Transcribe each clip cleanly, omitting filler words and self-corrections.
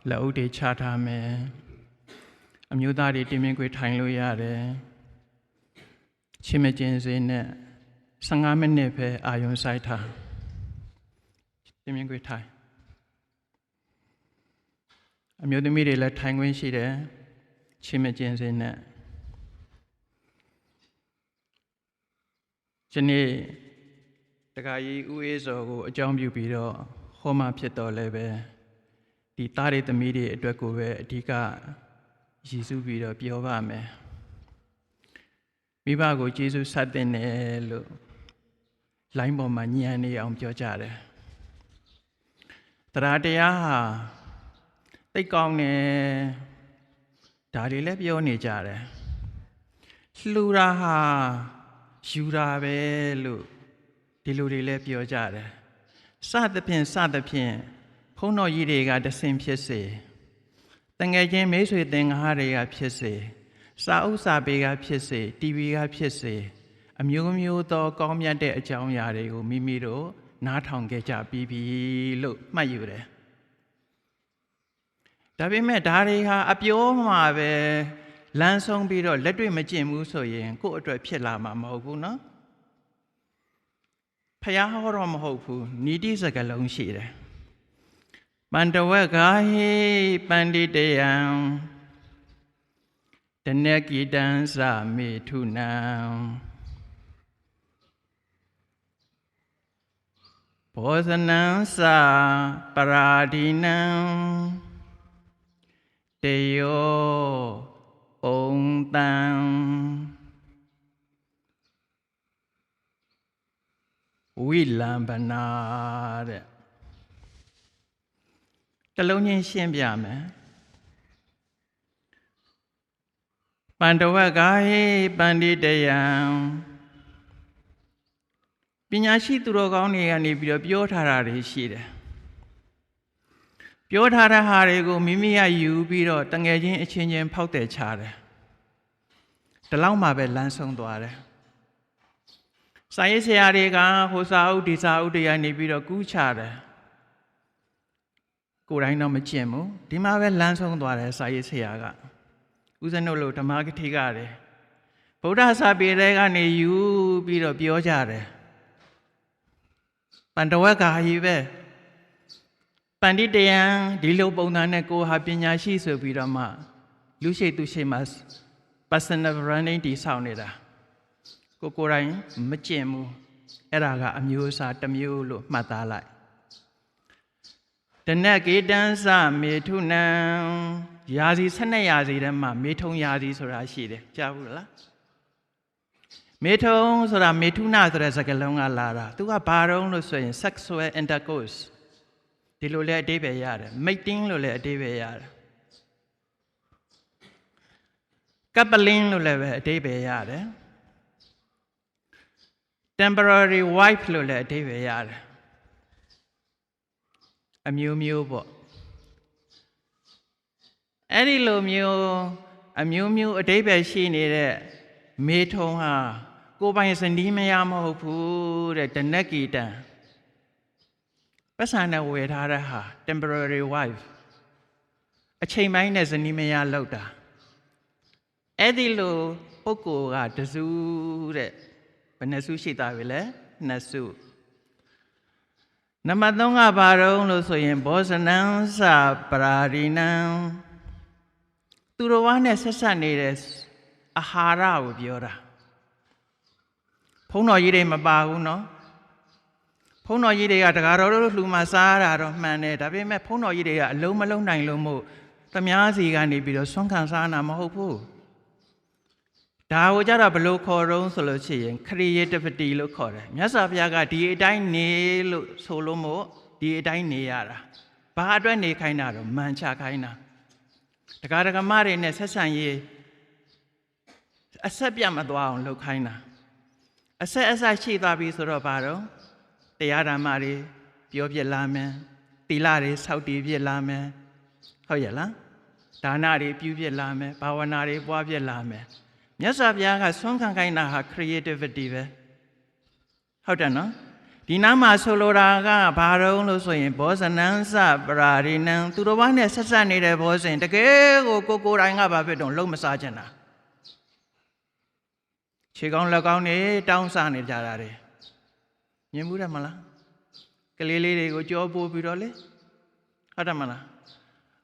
လက်အုပ်တွေချထားမယ်အမျိုးသားတွေတင်းမြင့်ခွေထိုင်လို့ရတယ်ချင်းမကျင်စေနဲ့15မိနစ်ပဲအာယုံဆိုင်ထားတင်းမြင့်ခွေထိုင်အမျိုးသမီးတွေလည်းထိုင်ခွင့်ရှိတယ်ချင်းမကျင်စေနဲ့ဒီနေ့တခါကြီးဦးအေးစောကိုအကြောင်းပြုပြီးတော့ဟောမှဖြစ်တော်လဲပဲဒီသားတွေသမီးတွေအတွက်ကိုပဲအဓိကရည်စူးပြီးတော့ပြောပါမယ်မိဘကိုကျေးဇူးဆက်တင်တယ်လို့လိုင်းပေါ်မှာညံနေအောင်ပြောကြတယ်တရားတရားဟာသိကောင်းတယ်ဒါတွေလည်းပြောနေကြတယ်လှူတာဟာယူတာပဲလို့ဒီလိုတွေလည်းပြောကြတယ်စသဖြင့်ဘုန်းတော်ကြီးတွေကတဆင်ဖြစ်စေတငယ်ချင်းမိတ်ဆွေသင်္ဃာတွေကဖြစ်စေစာအုပ်စာပေကဖြစ်စေ TV ကဖြစ်စေအမျိုးမျိုးသောကောင်းမြတ်တဲ့အကြောင်းအရာတွေကိုမိမိတို့နားထောင်ခဲ့ကြပြီးပြီလို့မှတ်ယူတယ်ဒါပေမဲ့ဒါတွေဟာအပြောမှာပဲလမ်းဆုံးပြီးတော့လက်တွေ့မကျင့်ဘူးဆိုရင်ကိုယ့်အတွက်ဖြစ်လာမှာမဟုတ်ဘူးနော်ဖယားဟောတော့မဟုတ်ဘူးနီတိစကားလုံးရှိတယ်ပန္တဝက်ကာဟိပန္တိတယံတနကိတံသမေထုနံဘောဇနံသပရာဒိနံတေယောဩတံဝိလံဗနာတဲ့တလုံးချင်းရှင်းပြမယ်ပန္တဝက်ကာဟိပန္တိတယံပညာရှိသူတော်ကောင်းတွေကနေပြီးတော့ပြောထားတာတွေရှိတယ်ပြောထားတဲ့ဟာတွေကိုမိမိကယူပြီးတော့တငယ်ချင်းအချင်းချင်းဖောက်တယ်ချတယ်ဒီလောက်မှပဲလမ်းဆုံးသွားတယ်စာရေးဆရာတွေကဟိုစာအုပ်ဒီစာအုပ်တွေကနေပြီးတော့ကူးချတယ်ကိုယ်တိုင်းတော့မကျင့်ဘူးဒီမှာပဲလမ်းဆုံးသွားတယ်စာရေးဆရာကဦးဇင်းတို့လိုဓမ္မဂတိကတယ်ဗုဒ္ဓစာပေတွေကနေယူပြီးတော့ပြောကြတယ်ပန္တဝက်ကာဟိပဲပန္တိတယံဒီလိုပုံစံနဲ့ကိုဟာပညာရှိဆိုပြီးတော့မှလူရှိသူရှိမှ personal branding တည်ဆောက်နေတာကိုယ်တိုင်မကျင့်ဘူးအဲ့ဒါကအမျိုးအစားတစ်မျိုးလို့မှတ်သားလိုက်တနက်ကေတံသမေထုနံယာစီ12ယာစီထဲမှာမေထုံယာစီဆိုတာရှိတယ်ကြားဘူးလားမေထုံဆိုတာမေထုနဆိုတဲ့စကားလုံးကလာတာသူကဘာတုံးလို့ဆိုရင် sexual intercourse ဒီလိုလည်းအဓိပ္ပာယ်ရတယ် mating လို့လည်းအဓိပ္ပာယ်ရတယ် coupling လို့လည်းပဲအဓိပ္ပာယ်ရတယ် temporary wife လို့လည်းအဓိပ္ပာယ်ရတယ်အမျိုးမျိုးပေါ့အဲ့ဒီလိုမျိုးအမျိုးမျိုးအဓိပ္ပာယ်ရှိနေတဲ့မေထုံဟာကိုယ်ပိုင်စနီးမရမဟုတ်ဘူးတဲ့တနက်ကိတံပတ်စံနဲ့ဝယ်ထားတဲ့ဟာ temporary wife အချိန်ပိုင်းနဲ့ဇနီးမရလောက်တာအဲ့ဒီလိုပုဂ္ဂိုလ်ကတစုတဲ့ဘယ်နှစုရှိသားပြီလဲ2စုနံပါတ်3ကဘာတုံးလို့ဆိုရင်ဘောဇနံသပရာဒိနံသူတော်ဘာနဲ့ဆက်ဆက်နေတဲ့အာဟာရကိုပြောတာဘုန်းတော်ကြီးတွေမပါဘူးနော်ဘုန်းတော်ကြီးတွေကတကားတော်တို့လှူမှာစားတာတော့မှန်တယ်ဒါပေမဲ့ဘုန်းတော်ကြီးတွေကအလုံးမလုံးနိုင်လို့မို့သမားစီကနေပြီးတော့ဆွမ်းခံစားနာမဟုတ်ဘူးဒါကိုကြတော့ဘယ်လိုခေါ်တော့ဆိုလို့ရှိရင် creativity လို့ခေါ်တယ်မြတ်စွာဘုရားကဒီအတိုင်းနေလို့ဆိုလို့မို့ဒီအတိုင်းနေရတာဘာအတွက်နေခိုင်းတာတော့မှန်ချခိုင်းတာတကားတကမတွေနဲ့ဆက်ဆံရေးအဆက်ပြတ်မသွားအောင်လုပ်ခိုင်းတာအဆက်ရှိသွားပြီဆိုတော့ဘာတော့တရားဓမ္မတွေပြောပြလာမယ်သီလတွေစောင့်တည်ပြလာမယ်ဟုတ်ရဲ့လားဒါနတွေပြုပြလာမယ်ဘာဝနာတွေပွားပြလာမယ်မြတ်စွာဘုရားကဆွမ်းခံခိုင်းတာဟာ creativity ပဲဟုတ်တယ်နော်ဒီ ဒီနာမှာဆိုလိုတာကဘာတော့လို့ဆိုရင်ဘောဇနံစပရာရိနံသူတော်ဘာနဲ့ဆက်ဆက်နေတဲ့ဘောဇင်တကယ်ကိုတိုင်းကဘာဖြစ်တော့လုံးမစားချင်တာခြေကောင်းလက်ကောင်းနေတောင်းစားနေကြတာတွေမြင်မှုတယ်မလားကလေးလေးတွေကိုကြောပိုးပြီးတော့လေဟုတ်တယ်မလား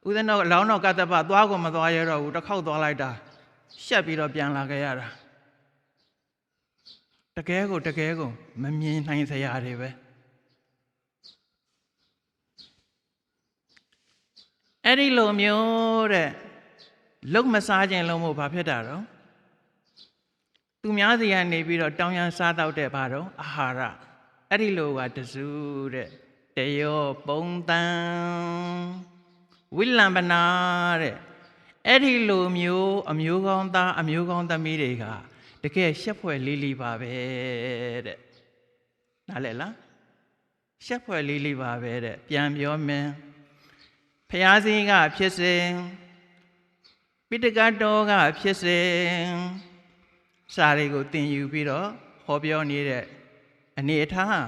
ဦးဇင်းတော့လောင်းတော့ကတ္တပသွားကိုမသွားရတော့ဘူးတစ်ခေါက်သွားလိုက်တာရှက်ပြီးတော့ပြန်လာခဲ့ရတာတကယ်ကိုမမြင်နိုင်စရာတွေပဲအဲ့ဒီလိုမျိုးတဲ့လုံမစားခြင်းလုံးမို့ဘာဖြစ်တာတော့သူများစီကနေပြီးတော့တောင်းရန်စားတော့တဲ့ဘာတော့အာဟာရအဲ့ဒီလိုကတစုတဲ့တယောပုံတန်ဝိလံပနာတဲ့အဲ့ဒီလိုမျိုးအမျိုးကောင်းသားအမျိုးကောင်းသမီးတွေကတကယ်ရှက်ဖွယ်လေးလေးပါပဲတဲ့နားလည်လားရှက်ဖွယ်လေးလေးပါပဲတဲ့ပြန်ပြောမယ်ဖျားစင်းကဖြစ်စဉ်ပိဋကတ်တော်ကဖြစ်စဉ်စာတွေကိုသင်ယူပြီးတော့ဟောပြောနေတဲ့အနေအထား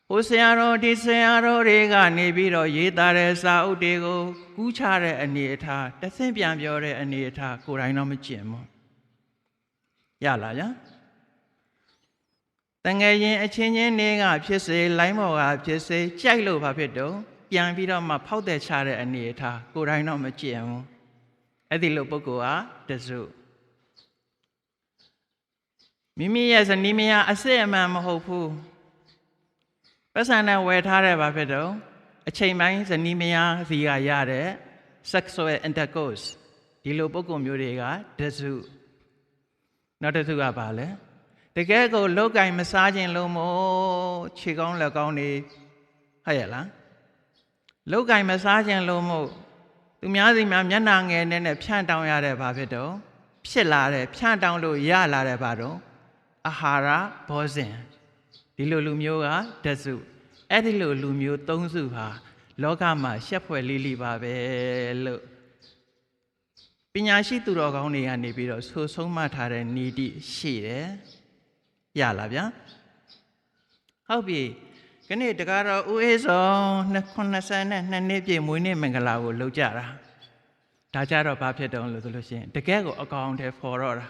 ဟိုဆရာတော်ဒီဆရာတော်တွေကနေပြီးတော့ရေးသားတဲ့စာအုပ်တွေကိုကူးချတဲ့အနေအထားတဆင့်ပြန်ပြောတဲ့အနေအထားကိုယ်တိုင်တော့မကျင်ဘူးရလားဗျာတငယ်ရင်အချင်းချင်းတွေကဖြစ်စေလိုင်းမော်ကဖြစ်စေကြိုက်လို့ဘာဖြစ်တော့ပြန်ပြီးတော့မှဖောက်တဲ့ချတဲ့အနေအထားကိုယ်တိုင်တော့မကျင်ဘူးအဲ့ဒီလိုပုဂ္ဂိုလ်ဟာတစုမိမိရဲ့ဇနီးမယားအစစ်အမှန်မဟုတ်ဘူးပတ်စံနဲ့ဝယ်ထားတဲ့ဘာဖြစ်တော့အချိန်ပိုင်းဇနီးမယားစီကရတဲ့ sexual intercourse ဒီလိုပုဂ္ဂိုလ်မျိုးတွေကတစုနောက်တစ်စုကဘာလဲတကယ်ကိုလောက်ကင်မစားခြင်းလို့မို့ခြေကောင်းလက်ကောင်းနေဟုတ်ရဲ့လားလောက်ကင်မစားခြင်းလို့မို့သူများစီများမျက်နှာငယ်နဲ့ဖြန့်တောင်းရတဲ့ဘာဖြစ်တော့ဖြစ်လာတဲ့ဖြန့်တောင်းလို့ရလာတဲ့ဘာတော့အာဟာရဘောဇင်ဒီလိုလူမျိုးကတစုအဲ့ဒီလိုလူမျိုးသုံးစုဟာလောကမှာရှက်ဖွယ်လေးလေးပါပဲလို့ပညာရှိသူတော်ကောင်းတွေကနေပြီးတော့ဆိုဆုံးမထားတဲ့ဤတိရှိတယ်ရလားဗျာဟုတ်ပြီခဏတကားတော့ဦးအေးစော92နှစ်ပြည့်မွေးနေ့မင်္ဂလာကိုလုပ်ကြတာဒါကြတော့ဘာဖြစ်တုံးလို့ဆိုလို့ရှိရင်တကယ်ကိုအကောင်ထဲဖော်တော့တာ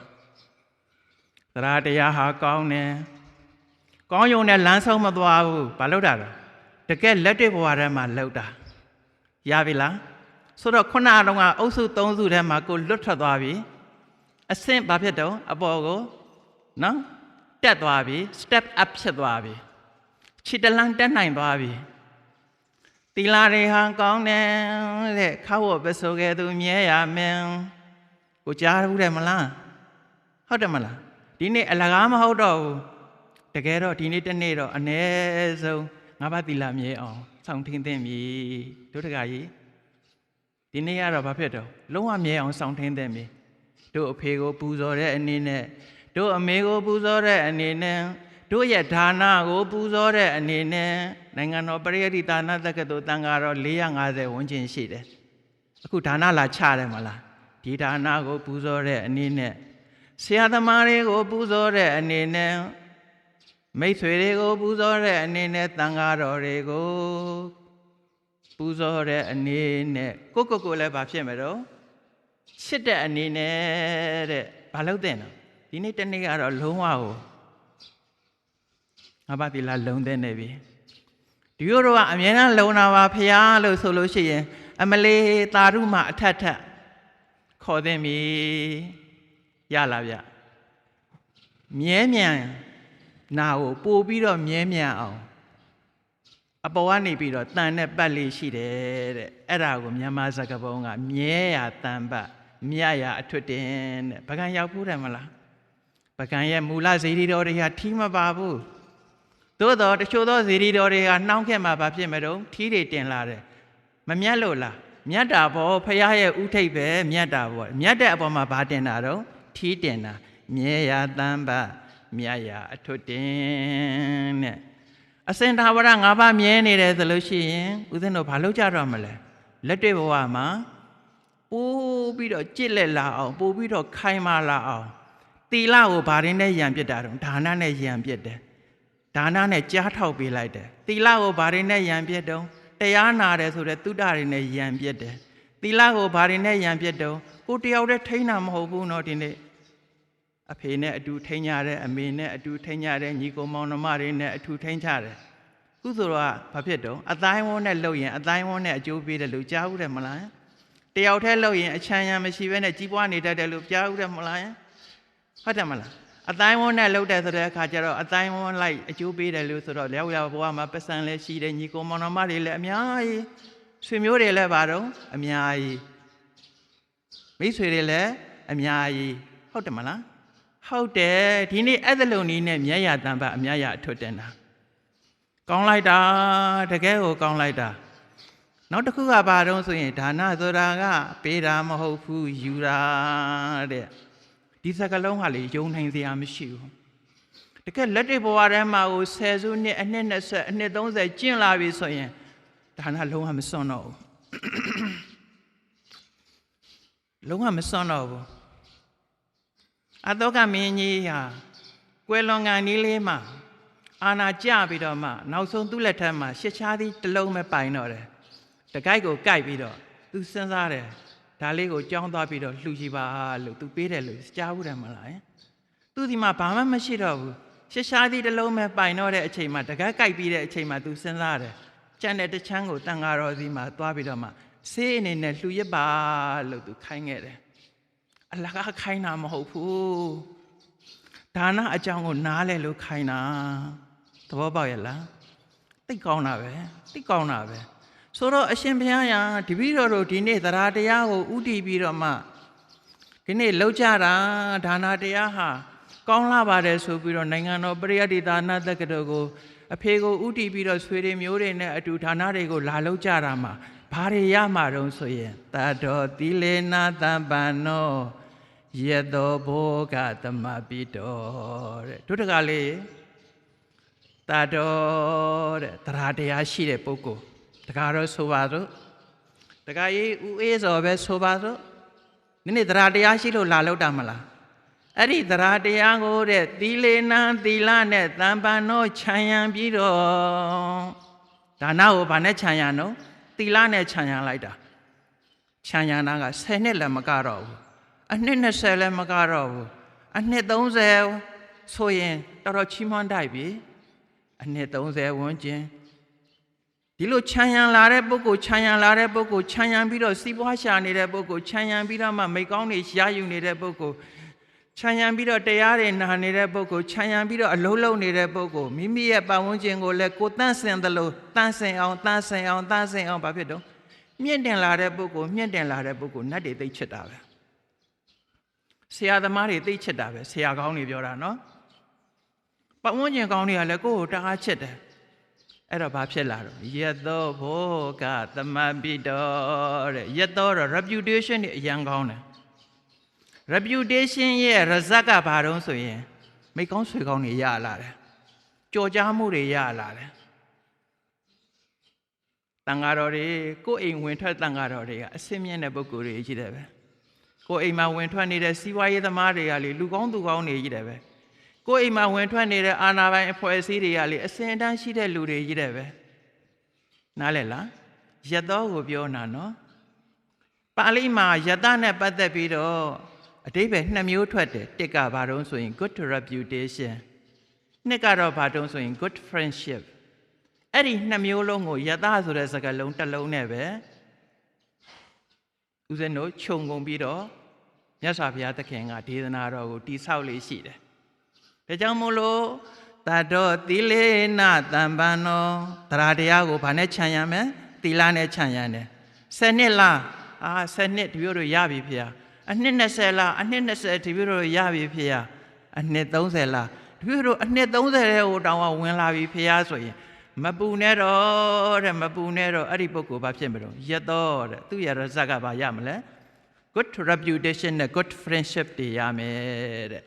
သရတရားဟာကောင်းတယ်ကောင်းယုံနဲ့လမ်းဆုံးမသွားဘူးဘာလို့တာတော့တကယ်လက်တွေ့ဘဝထဲမှာလှုပ်တာရပြီလားဆိုတော့ခုနတုန်းကအုပ်စု3စုထဲမှာကိုလွတ်ထွက်သွားပြီအဆင့်ဘာဖြစ်တော့အပေါ်ကိုနော်တက်သွားပြီ step up ဖြစ်သွားပြီခြေတလန်းတက်နိုင်သွားပြီသီလတွေဟာကောင်းတယ်တဲ့ခါဝတ်ပစိုးကဲသူမြဲရမယ်ကိုကြားဘူးတယ်မလားဟုတ်တယ်မလားဒီနေ့အလကားမဟုတ်တော့ဘူးတကယ်တော့ဒီနေ့တစ်နေ့တော့အ ਨੇ ဆုံးငါးပါးသီလမြဲအောင်ဆောင်ထင်းသင့်ပြီတို့တကာကြီးဒီနေ့ကတော့ဘာဖြစ်တော့လုံးဝမြဲအောင်ဆောင်ထင်းသင့်ပြီတို့အဖေကိုပူဇော်တဲ့အနေနဲ့တို့အမေကိုပူဇော်တဲ့အနေနဲ့တို့ရဲ့ဒါနကိုပူဇော်တဲ့အနေနဲ့နိုင်ငံတော်ပရိယတ္တိဒါနတက္ကသိုလ်တန်ဃာတော်450ဝန်းကျင်ရှိတယ်အခုဒါနလာချတယ်မလားဒီဒါနကိုပူဇော်တဲ့အနေနဲ့ဆရာသမားတွေကိုပူဇော်တဲ့အနေနဲ့မိတ်ဆွေတွေကိုပူဇော်တဲ့အနေနဲ့တန်ဃာတော်တွေကိုပူဇော်တဲ့အနေနဲ့ကိုလည်းဘာဖြစ်မလို့ချစ်တဲ့အနေနဲ့တဲ့ဘာလို့တဲ့နော်ဒီနေ့တနေ့ကတော့လုံးဝကိုငါးပါးသီလလုံးတဲ့နေပြီဒီလိုတော့အမြဲတမ်းလုံတာပါဖျားလို့ဆိုလို့ရှိရင်အမလေးသာရုမှအထက်ခေါ်သင့်ပြီရလားဗျမြဲမြံနာကိုပို့ပြီးတော့မြဲမြံအောင်အပေါ်ကနေပြီးတော့တန်နဲ့ပတ်လေးရှိတယ်တဲ့အဲ့ဒါကိုမြန်မာစကားပုံကမြဲရတန်ပတ်မြတ်ရအထွတ်တင်တဲ့ပကံရောက်ဘူးတယ်မလားပကံရဲ့မူလဇေဒီတော်တွေဟာထီးမပါဘူးသို့တော့တချို့သောဇေဒီတော်တွေကနှောင်းခဲ့မှာဘာဖြစ်မလို့ထီးတွေတင်လာတယ်မမြတ်လို့လားမြတ်တာပေါ့ဖရာရဲ့ဥထိပ်ပဲမြတ်တာပေါ့မြတ်တဲ့အပေါ်မှာဘာတင်တာတော့ထီးတင်တာမြဲရတန်ပတ်မြတ်ရအထွတ်တင်တဲ့အစင်သာဝရ၅ပါးမြဲနေတယ်ဆိုလို့ရှိရင်ဦးဇင်းတို့ဘာလုပ်ကြတော့မလဲလက်တွေ့ဘဝမှာပို့ပြီးတော့ကြစ်လက်လာအောင်ပို့ပြီးတော့ခိုင်မာလာအောင်သီလကိုဘာရင်းနဲ့ရံပြစ်တာတော့ဒါနနဲ့ရံပြစ်တယ် ဒါနနဲ့ကြားထောက်ပေးလိုက်တယ်သီလကိုဘာတွေနဲ့ယံပြတ်တုံးတရားနာတယ်ဆိုတဲ့သုဒ္ဓတွေနဲ့ယံပြတ်တယ်သီလကိုဘာတွေနဲ့ယံပြတ်တုံးကိုတယောက်တည်းထိန်းတာမဟုတ်ဘူးနော်ဒီနေ့အဖေနဲ့အတူထိန်းကြတယ်အမေနဲ့အတူထိန်းကြတယ်ညီကိုမောင်နှမတွေနဲ့အတူထိန်းကြတယ်ခုဆိုတော့ဘာဖြစ်တုံးအတိုင်းဝန်းနဲ့လှုပ်ရင်အတိုင်းဝန်းနဲ့အကျိုးပေးတယ်လို့ကြားဘူးတယ်မလားတယောက်တည်းလှုပ်ရင်အချမ်းရံမရှိဘဲနဲ့ကြီးပွားနေတတ်တယ်လို့ကြားဘူးတယ်မလားဟုတ်တယ်မလားအတိုင်းဝန်းနဲ့လှုပ်တယ်ဆိုတဲ့အခါကျတော့အတိုင်းဝန်းလိုက်အကျိုးပေးတယ်လို့ဆိုတော့ရောက်ရောက်ဘဝမှာပတ်စံလည်းရှိတယ်ညီကိုမောင်နှမတွေလည်းအများကြီးဆွေမျိုးတွေလည်းပါတော့အများကြီးမိတ်ဆွေတွေလည်းအများကြီးဟုတ်တယ်မလားဟုတ်တယ်ဒီနေ့အဲ့ဒါလုံနီးနဲ့မျက်ရတန်ပတ်အများရအထွတ်တင်တာကောင်းလိုက်တာတကယ်ကိုကောင်းလိုက်တာနောက်တစ်ခုကဘာတုံးဆိုရင်ဒါနဆိုတာကပေးတာမဟုတ်ဘူးယူတာတဲ့ဒီစကားလုံးဟာလေယုံနိုင်စရာမရှိဘူးတကယ်လက်တွေ့ဘဝထဲမှာကို10စုနှစ်အနှစ်20အနှစ်30ကျင့်လာပြီဆိုရင်ဒါနလုံးဝမစွန့်တော့ဘူးလုံးဝမစွန့်တော့ဘူးအတောကမင်းကြီးဟာကွယ်လွန်ကန်ဒီလေးမှာအာနာကျပြီးတော့မှနောက်ဆုံးသူ့လက်ထက်မှာရှစ်ချားသီးတစ်လုံးပဲပိုင်တော့တယ်တကိုက်ကိုကိုက်ပြီးတော့သူစဉ်းစားတယ်ဒါလေးကိုကြောင်းသွားပြီးတော့လှူကြည့်ပါလို့သူပေးတယ်လို့ကြားဘူးတယ်မလားသူဒီမှာဘာမှမရှိတော့ဘူးရှစ်ရှားသီးတစ်လုံးပဲပိုင်တော့တဲ့အချိန်မှာတကိုက်ကိုက်ပြီးတဲ့အချိန်မှာသူစဉ်းစားတယ်ကြံတဲ့တချမ်းကိုတန်ဃာတော်စီမှာသွားပြီးတော့မှဆေးအနေနဲ့လှူရပါလို့သူခိုင်းခဲ့တယ်အလကားခိုင်းတာမဟုတ်ဘူးဒါနအကြောင်းကိုနားလဲလို့ခိုင်းတာသဘောပေါက်ရဲ့လားသိကောင်းတာပဲသိကောင်းတာပဲဆိုတော့အရှင်ဘုရားရာတပည့်တော်တို့ဒီနေ့သရတရားကိုဥတည်ပြီးတော့မှဒီနေ့လောက်ကြတာဒါနတရားဟာကောင်းလာပါတယ်ဆိုပြီးတော့နိုင်ငံတော်ပရိယတ္တိဒါနတက္ကသိုလ်ကိုအဖေကိုဥတည်ပြီးတော့ဆွေတွေမျိုးတွေနဲ့အတူဒါနတွေကိုလာလောက်ကြတာမှာဘာတွေရမှာတုံးဆိုရင်တတော်သီလေနာတပ္ပန္နောယတောဘောဂသမပိတောတဲ့တို့တကလေးတတော်တဲ့သရတရားရှိတဲ့ပုဂ္ဂိုလ်တကားတော့ဆိုပါစို့တကားကြီးဥအေးစော်ပဲဆိုပါစို့ဒီနေ့သရတရားရှိလို့လာလောက်တာမလားအဲ့ဒီသရတရားကိုတဲ့သီလေနံသီလနဲ့တမ္ပန္နောခြံရံပြီးတော့ဒါနကိုဗာနဲ့ခြံရံတော့သီလနဲ့ခြံရံလိုက်တာခြံရံတာက10နှစ်လည်းမကတော့ဘူးအနှစ်20လည်းမကတော့ဘူးအနှစ်30ဆိုရင်တော်တော်ချီးမွမ်းတိုက်ပြီအနှစ်30ဝန်းကျင်ဒီလိုခြံရံလာတဲ့ပုဂ္ဂိုလ်ခြံရံလာတဲ့ပုဂ္ဂိုလ်ခြံရံပြီးတော့စီးပွားရှာနေတဲ့ပုဂ္ဂိုလ်ခြံရံပြီးတော့မှမိကောင်းတွေရယူနေတဲ့ပုဂ္ဂိုလ်ခြံရံပြီးတော့တရားတွေနာနေတဲ့ပုဂ္ဂိုလ်ခြံရံပြီးတော့အလုံးလုံးနေတဲ့ပုဂ္ဂိုလ်မိမိရဲ့ပတ်ဝန်းကျင်ကိုလည်းကိုတန့်စင်သလိုတန့်စင်အောင်ဘာဖြစ်တော့မြင့်တင်လာတဲ့ပုဂ္ဂိုလ်မြင့်တင်လာတဲ့ပုဂ္ဂိုလ်နတ်တွေသိချစ်တာပဲဆရာသမားတွေသိချစ်တာပဲဆရာကောင်းတွေပြောတာနော်ပတ်ဝန်းကျင်ကောင်းတွေကလည်းကိုယ့်ကိုတအားချစ်တယ်အဲ့တော့ဘာဖြစ်လာတော့ယတောဘောဂသမပိတောတဲ့ယတောတော့ reputation နဲ့အရန်ကောင်းတယ် reputation ရဲ့ရဇက်ကဘာတုံးဆိုရင်မိကောင်းဆွေကောင်းတွေရလာတယ်ကြော်ကြားမှုတွေရလာတယ်တန်ဃာတော်တွေကိုယ်အိမ်ဝင်ထွက်တန်ဃာတော်တွေကအစင်းမြင့်တဲ့ပုဂ္ဂိုလ်တွေကြီးတယ်ပဲကိုယ်အိမ်မှာဝင်ထွက်နေတဲ့စီးပွားရေးသမားတွေကလေလူကောင်းသူကောင်းတွေကြီးတယ်ပဲကိုယ်အိမ်မှာဝင်ထွက်နေတဲ့အာဏာပိုင်အဖွဲ့အစည်းတွေကလေအစင်တန်းရှိတဲ့လူတွေကြီးတယ်ပဲနားလည်လားယတောကိုပြောနာနော်ပါဠိမှာယတနဲ့ပတ်သက်ပြီးတော့အဓိပ္ပာယ်2မျိုးထွက်တယ်တစ်ကဘာတုံးဆိုရင် good reputation နှစ်ကတော့ဘာတုံးဆိုရင် good friendship အဲ့ဒီ2မျိုးလုံးကိုယတဆိုတဲ့စကားလုံးတစ်လုံးနဲ့ပဲဦးဇင်းတို့ခြုံငုံပြီးတော့မြတ်စွာဘုရားသခင်ကဒေသနာတော်ကိုတိဆောက်လေးရှိတယ်ဒါကြောင့်မို့လို့တတော်သီလေနတမ္ပန္နောသရတရားကိုဘာနဲ့ခြံရံမယ်သီလနဲ့ခြံရံတယ်10နှစ်လား10နှစ်ဒီလိုတို့ရပြီဖေ။အနှစ်20လားအနှစ်20ဒီလိုတို့ရပြီဖေ။အနှစ်30လားဒီလိုတို့အနှစ်30တဲ့ဟိုတောင်ကဝင်လာပြီဖေဆိုရင်မပူနဲ့တော့တဲ့မပူနဲ့တော့အဲ့ဒီပုဂ္ဂိုလ်ဘာဖြစ်မလို့ယတောတဲ့သူ့ရဲ့ရဇက်ကဘာရမလဲ good reputation နဲ့ good friendship တွေရမယ်တဲ့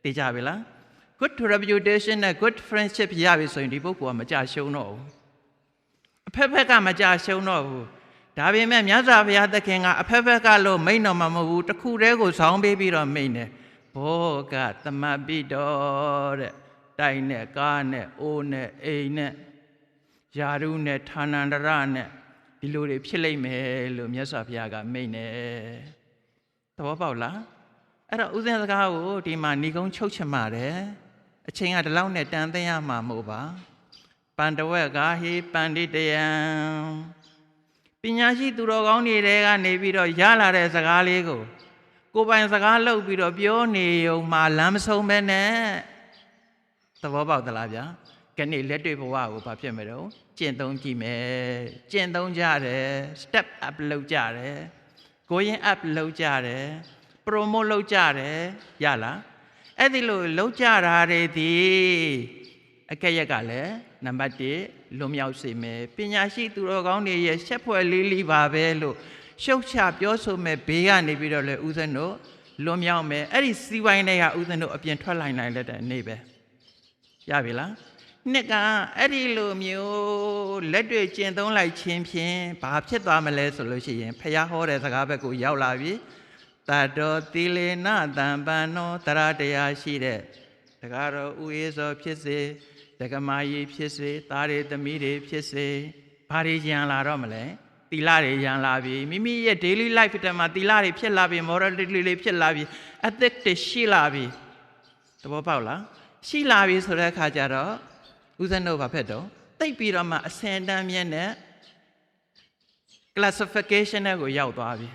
သိကြပြီလား good reputation နဲ့ good friendship ရပြီဆိုရင်ဒီပုဂ္ဂိုလ်ကမကြရှုံးတော့ဘူးအဖက်ဖက်ကမကြရှုံးတော့ဘူးဒါပေမဲ့မြတ်စွာဘုရားသခင်ကအဖက်ဖက်ကလို့မိန့်တော်မှာမဟုတ်ဘူးတစ်ခုတည်းကိုဇောင်းပေးပြီးတော့မိန့်တယ်ဘောကသမပိတောတဲ့ တိုင်နဲ့ကားနဲ့အိုးနဲ့အိမ်နဲ့ယာရုနဲ့ဌာနန္တရနဲ့ဒီလိုတွေဖြစ်လိမ့်မယ်လို့မြတ်စွာဘုရားကမိန့်တယ်သဘောပေါက်လားအဲ့တော့ဥစဉ်စကားကိုဒီမှာဏိကုံးချုပ်ချင်ပါတယ်အချိန်ကဒီလောက်နဲ့တန်သိရမှာမဟုတ်ပါပန္တဝက်ကဟေပန္တိတယံပညာရှိသူတော်ကောင်းတွေကနေပြီးတော့ရလာတဲ့စကားလေးကိုကိုယ်ပိုင်စကားလုပ်ပြီးတော့ပြောနေုံမှာလမ်းမဆုံးပဲနဲ့သဘောပေါက်သလားဗျာကနေ့လက်တွေ့ဘဝကိုဘာဖြစ်မလို့ကျင့်သုံးကြည့်မယ်ကျင့်သုံးကြတယ် step up လုပ်ကြတယ် going up လုပ်ကြတယ် promote လုပ်ကြတယ်ရလားအဲ့ဒီလိုလုပ်ကြတာတွေဒီအကဲ့ရက်ကလည်းနံပါတ်1လွန်မြောက်စေမယ်ပညာရှိသူတော်ကောင်းတွေရဲ့ရှက်ဖွဲ့လေးလေးပါပဲလို့ရှုပ်ချပြောဆိုမဲ့ဘေးကနေပြီးတော့လေဦးဇင်းတို့လွန်မြောက်မယ်အဲ့ဒီစီးပွားရေးတွေကဦးဇင်းတို့အပြင်ထွက်လာနိုင်တဲ့နေ့ပဲရပြီလားနှစ်ကအဲ့ဒီလိုမျိုးလက်တွေ့ကျင့်သုံးလိုက်ခြင်းဖြင့်ဘာဖြစ်သွားမလဲဆိုလို့ရှိရင်ဖះဟောတဲ့စကားဘက်ကိုရောက်လာပြီတတောသီလေနတံပန္နောတရားတရားရှိတဲ့တကားတော်ဥယေသောဖြစ်စေတက္ကမကြီးဖြစ်စေသားတွေသမီးတွေဖြစ်စေဘာတွေရန်လာတော့မလဲသီလတွေရန်လာပြီမိမိရဲ့ daily life ထဲမှာသီလတွေဖြစ်လာပြီ morality တွေဖြစ်လာပြီ ethic တွေရှိလာပြီသဘောပေါက်လားရှိလာပြီဆိုတဲ့အခါကျတော့ဦးဇင်းတို့ဘာဖြစ်တော့တိတ်ပြီးတော့မှအစင်တန်းမြင့်တဲ့ classification ကိုရောက်သွားပြီ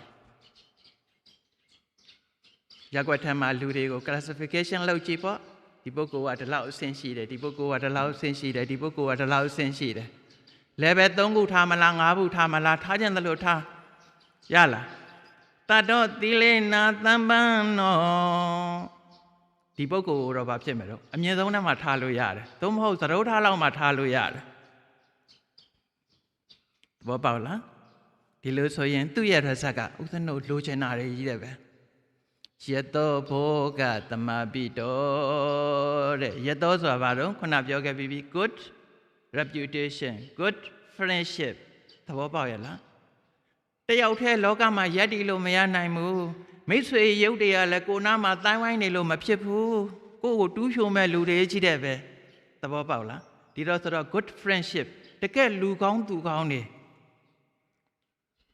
ရက်ွက်ထမ်းမှာလူတွေကို classification လုပ်ကြည့်ပေါ့ဒီပုဂ္ဂိုလ်ကဒီလောက်အဆင့်ရှိတယ်ဒီပုဂ္ဂိုလ်ကဒီလောက်အဆင့်ရှိတယ်ဒီပုဂ္ဂိုလ်ကဒီလောက်အဆင့်ရှိတယ် level 3ခုထားမလား5ခုထားမလားထားခြင်းသလိုထားရလားတတောသီလေနာသံပန်းနောဒီပုဂ္ဂိုလ်ကိုတော့ဘာဖြစ်မလို့အမြင့်ဆုံးထဲမှာထားလို့ရတယ်သို့မဟုတ်သရုပ်ထားလောက်မှာထားလို့ရတယ်ဘောပေါက်လားဒီလိုဆိုရင်သူ့ရဲ့ရဇက်ကဥသနုလိုချင်တာတွေကြီးတယ်ပဲယတောဘောကသမပိတောတဲ့ယတောဆိုတာဘာတော့ခုနပြောခဲ့ပြီးပြီ good reputation good friendship သဘောပေါက်ရလားတယောက်တည်းလောကမှာယက်တီလို့မရနိုင်ဘူးမိတ်ဆွေရုပ်တွေကလည်းကိုနာမှာတိုင်းဝိုင်းနေလို့မဖြစ်ဘူးကိုကိုတူးဖြိုမဲ့လူတွေကြီးတယ်ပဲသဘောပေါက်လားဒီတော့ဆိုတော့ good friendship တကယ်လူကောင်းသူကောင်းနေ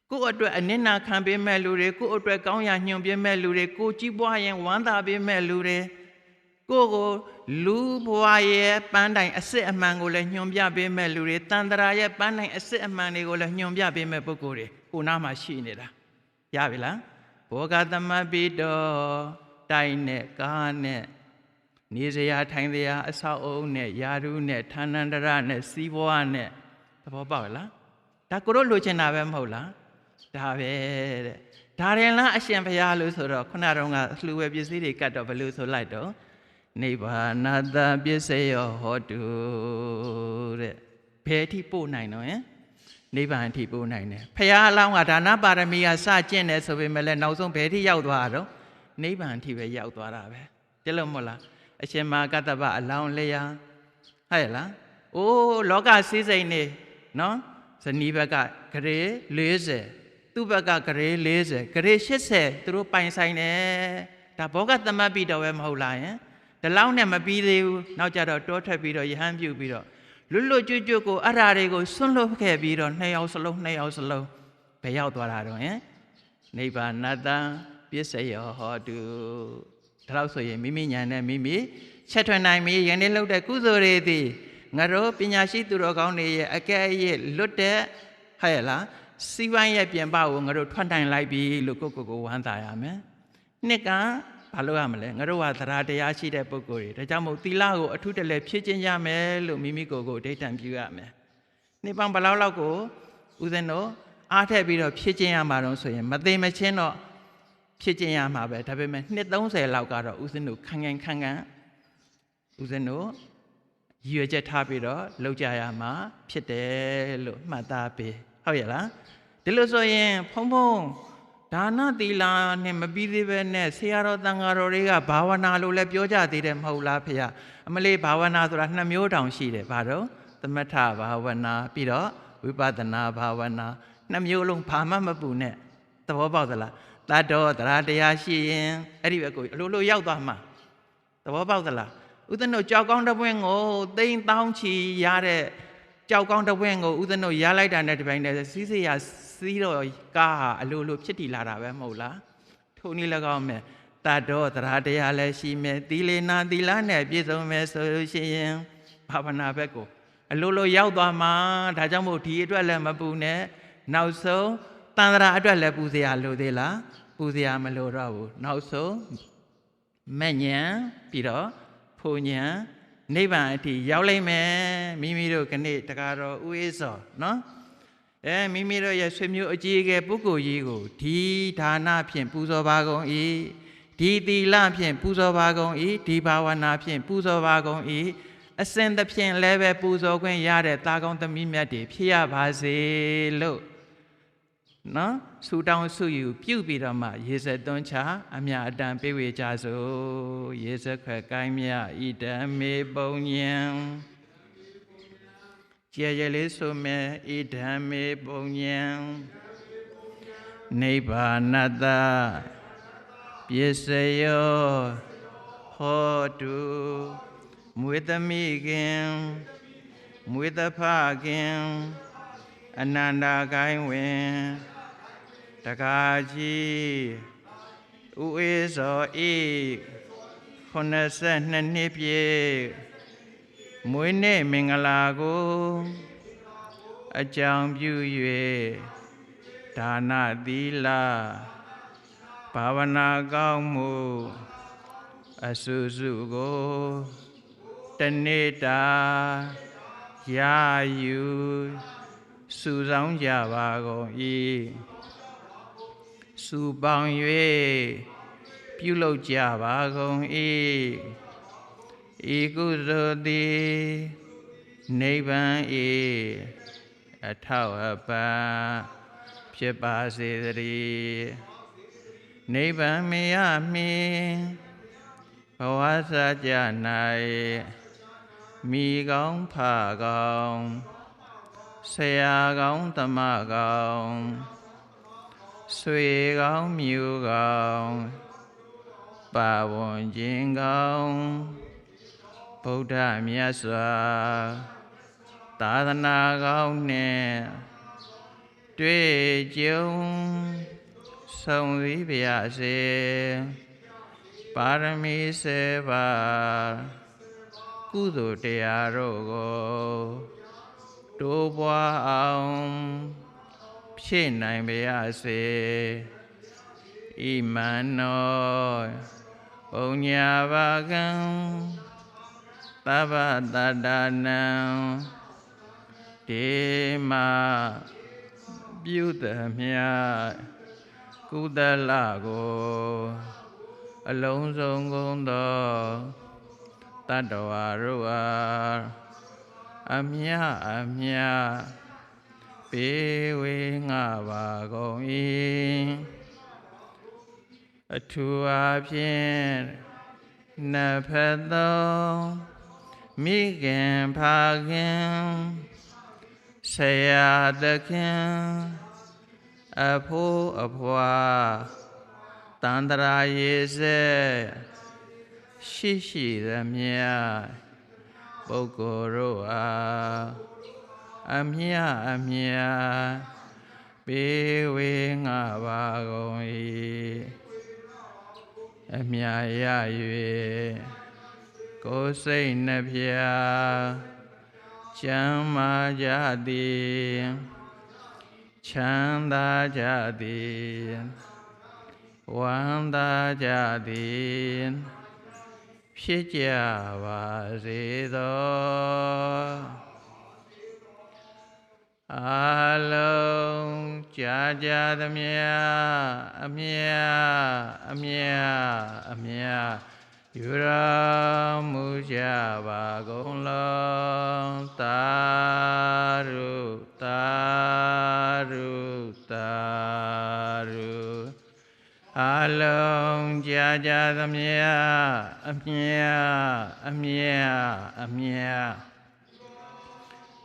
ကိုယ့်အတွက်အနစ်နာခံပေးမဲ့လူတွေကိုယ့်အတွက်ကောင်းရာညွှန်ပြမဲ့လူတွေကိုကြီးပွားရင်ဝမ်းသာပေးမဲ့လူတွေကိုကိုလူဘဝရဲ့ပန်းတိုင်အစစ်အမှန်ကိုလည်းညွှန်ပြပေးမဲ့လူတွေတန်တရာရဲ့ပန်းတိုင်အစစ်အမှန်တွေကိုလည်းညွှန်ပြပေးမဲ့ပုဂ္ဂိုလ်တွေကိုနားမှာရှိနေတာရပြီလားဘောဂသမပိတောတိုင်နဲ့ကားနဲ့နေစရာထိုင်စရာအဆောက်အုံနဲ့ယာရုနဲ့ဌာနန္တရနဲ့စီးပွားနဲ့သဘောပေါက်လားဒါကိုတို့လိုချင်တာပဲမဟုတ်လားဒါပဲတဲ့ဒါရင်လားအရှင်ဘုရားလို့ဆိုတော့ခုနတုန်းကလှူဝဲပစ္စည်းတွေကတ်တော့ဘယ်လိုဆိုလိုက်တော့နိဗ္ဗာနတပစ္စယောဟောတုတဲ့ဘယ်အထိပို့နိုင်တော့နိဗ္ဗာန်အထိပို့နိုင်တယ်ဘုရားအလောင်းကဒါနပါရမီကစကျင့်တယ်ဆိုပေမဲ့လည်းနောက်ဆုံးဘယ်အထိရောက်သွားတော့နိဗ္ဗာန်အထိပဲရောက်သွားတာပဲတလို့မဟုတ်လားအရှင်မကတ္တဗအလောင်းလျာဟဲ့လားအိုးလောကစည်းစိမ်နေနော်ဇနီးဘက်ကဂရေ40သူ့ဘက်ကဂရေ40ဂရေ80သူတို့ပိုင်ဆိုင်တယ်ဒါဘောဂသမပိတော်ပဲမဟုတ်လားယင်ဒီလောက်နဲ့မပြီးသေးဘူးနောက်ကြတော့တောထွက်ပြီးတော့ယဟန်ပြုတ်ပြီးတော့လွတ်လွတ်ကျွတ်ကျွတ်ကိုအရာတွေကိုဆွန့်လွတ်ခဲ့ပြီးတော့2ယောက်စလုံးဘယ်ရောက်သွားတာတော့နိဗ္ဗာနတပစ္စယောဟောတုဒါလို့ဆိုရင်မိမိညာနဲ့မိမိချက်ထွင်နိုင်ပြီယနေ့လုပ်တဲ့ကုသိုလ်တွေသည်ငါတို့ပညာရှိသူတော်ကောင်းတွေရဲ့အကဲအရဲ့လွတ်တဲ့ဟဲ့လားစီးပွားရေးပြင်ပကိုငါတို့ထွက်နိုင်လိုက်ပြီလို့ကိုဝမ်းသာရမယ်နှစ်ကဘာလို့ရမလဲငါတို့ကသရတရားရှိတဲ့ပုဂ္ဂိုလ်တွေဒါကြောင့်မို့သီလကိုအထုတလဲဖြည့်ခြင်းရမယ်လို့မိမိကိုယ်ကိုဒိဋ္ဌံပြုရမယ်နှစ်ပေါင်းဘယ်လောက်ကိုဦးဇင်းတို့အားထည့်ပြီးတော့ဖြည့်ခြင်းရမှာတော့ဆိုရင်မသိမချင်းတော့ဖြည့်ခြင်းရမှာပဲဒါပေမဲ့နှစ်30လောက်ကတော့ဦးဇင်းတို့ခန်းဦးဇင်းတို့ရည်ရွယ်ချက်ထားပြီးတော့လုပ်ကြရမှာဖြစ်တယ်လို့မှတ်သားပေးဟုတ်ရဲ့လားဒီလိုဆိုရင်ဖုံဒါနသီလနဲ့မပြီးသေးပဲနဲ့ဆရာတော်တန်ဃာတော်တွေကဘာဝနာလို့လည်းပြောကြသေးတယ်မဟုတ်လားဖေ။အမလေးဘာဝနာဆိုတာ2မျိုးတောင်ရှိတယ်။ဘာတော့သမထဘာဝနာပြီးတော့ဝိပဿနာဘာဝနာ2မျိုးလုံးဘာမှမပူနဲ့သဘောပေါက်သလား။တတ်တော်တရားရှိရင်အဲ့ဒီဘက်ကိုအလိုလိုရောက်သွားမှာသဘောပေါက်သလား ဥဒ္ဒနုကြောက်ကောင်းတစ်ပွင့်ကိုသိန်းတောင်းချီရတဲ့ကြောက်ကောင်းတစ်ပွင့်ကိုဥဒ္ဒနုရလိုက်တာနဲ့တပိုင်းနဲ့စီးစရာစီးတော့ကားဟာအလိုလိုဖြစ်တည်လာတာပဲမဟုတ်လားထိုနည်း၎င်းမယ်တတ်တော့တရားတရားလည်းရှိမယ်သီလေနာသီလနဲ့ပြည့်စုံမယ်ဆိုလို့ရှိရင်ဘာဝနာဘက်ကိုအလိုလိုရောက်သွားမှာဒါကြောင့်မို့ဒီအတွက်လည်းမပူနဲ့နောက်ဆုံးတန်ត្រာအတွက်လည်းပူစရာလိုသေးလားပူစရာမလိုတော့ဘူးနောက်ဆုံးမဲ့ဉဏ်ပြီးတော့ဖို့ဉဏ်နိဗ္ဗာန်အထိရောက်လိမ့်မယ်မိမိတို့ခဏတကားတော့ဥအေးစောနော်မိမိတို့ရဲ့ဆွေမျိုးအကြီးအကဲပုဂ္ဂိုလ်ကြီးကိုဒီဒါနဖြင့်ပူဇော်ပါကုန်၏ဒီသီလဖြင့်ပူဇော်ပါကုန်၏ဒီဘာဝနာဖြင့်ပူဇော်ပါကုန်၏အစဉ်သဖြင့်လည်းပဲပူဇော်ခွင့်ရတဲ့တာကောင်းသမီးမြတ်တွေဖြစ်ရပါစေလို့နော်ဆူတောင်းဆုယူပြုပြီးတော့မှရေစက်သွန်းချအမြအတန်ပေးဝေကြစို့ရေစက်ခွက်ကိုင်းမြဣဒံမေပုံညံကြည်ရလေးဆိုမဲ့ဣဒံမေပုံညံနိဗ္ဗာနတပစ္စယောဟောတုမွေသမီခင်မွေတဖခင်အနန္တကိုင်းဝင်တကားကြီးဥအေးစောဤ82နှစ်ပြည့်မွေးနေ့မင်္ဂလာကိုအကြောင်းပြု၍ဒါနသီလဘာဝနာကောင်းမှုအစုစုကိုတနေ့တာရယူစုဆောင်ကြပါကုန်၏စုပေါင်း၍ပြုလုပ်ကြပါကုန်၏ဤကုသိုလ်သည်နိဗ္ဗာန်၏အထောက်အပံ့ဖြစ်ပါစေတည်းနိဗ္ဗာန်မရမီဘဝစာကြ၌မိကောင်းဖကောင်းဆရာကောင်းသမကောင်းဆွေကောင်းမြူကောင်းပါဝင်ခြင်းကောင်းဗုဒ္ဓမြတ်စွာသာသနာကောင်းနှင့်တွေ့ကြုံဆုံစည်းပါစေပါရမီ7 ပါးကုသိုလ်တရားတို့ကိုတိုးပွားအောင်ဖြည့်နိုင်ပါရစေဣမံနောပုညဘာကံသဗ္ဗတတ္တနံဒေမပြုသမျှကုသလကိုအလုံးစုံကုန်သောတတ္တဝါတို့အားအမြအမြပေးဝေငှပါကုန်၏အထူးအားဖြင့်နတ်ဖက်သောမိခင်ဖခင်ဆရာသခင်အဖိုးအဖွာတန်တရာရေစေရှိသမျှပုဂ္ဂိုလ်တို့အားအမြပေးဝေငှပါကုန်၏အမြရ၍ကိုယ်စိတ်နှဖျားချမ်းမာကြသည်ချမ်းသာကြသည်ဝမ်းသာကြသည်ဖြစ်ကြပါစေသောအလုံးကြာကြသမျှအမြယူရမူကြပါကုန်လောသာဓုသာဓုသာဓုအလုံးကြာကြသမျှအမြ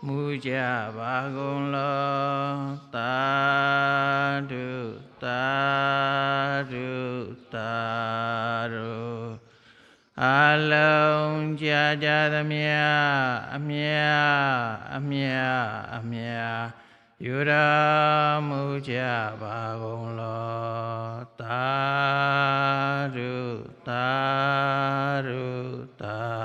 မူကြပါကုန်လောသာဓုသာဓုသာဓု အလုံးကြာကြသမျှအမြအမြအမြယူရမှုကြပါကုန်လောသာဓုသာဓုသာ